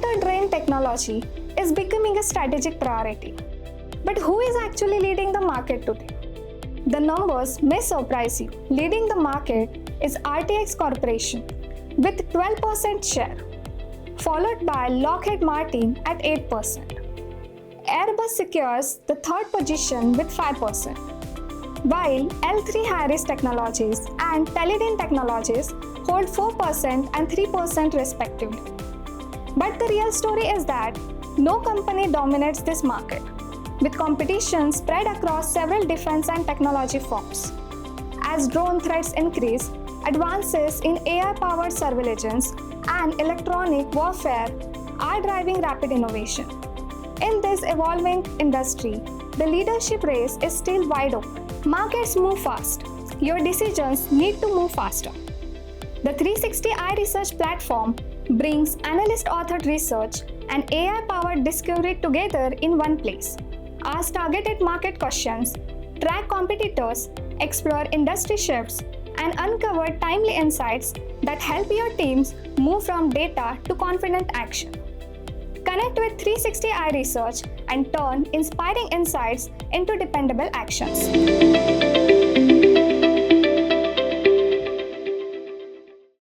counter-drone technology is becoming a strategic priority. But who is actually leading the market today? The numbers may surprise you. Leading the market is RTX Corporation with 12% share, followed by Lockheed Martin at 8%. Airbus secures the third position with 5%, while L3Harris Technologies and Teledyne Technologies hold 4% and 3% respectively. But the real story is that no company dominates this market, with competition spread across several defense and technology firms. As drone threats increase, advances in AI-powered surveillance and electronic warfare are driving rapid innovation. In this evolving industry, the leadership race is still wide open. Markets move fast. Your decisions need to move faster. The 360i Research platform brings analyst-authored research and AI-powered discovery together in one place. Ask targeted market questions, track competitors, explore industry shifts, and uncover timely insights that help your teams move from data to confident action. Connect with 360i Research and turn inspiring insights into dependable actions.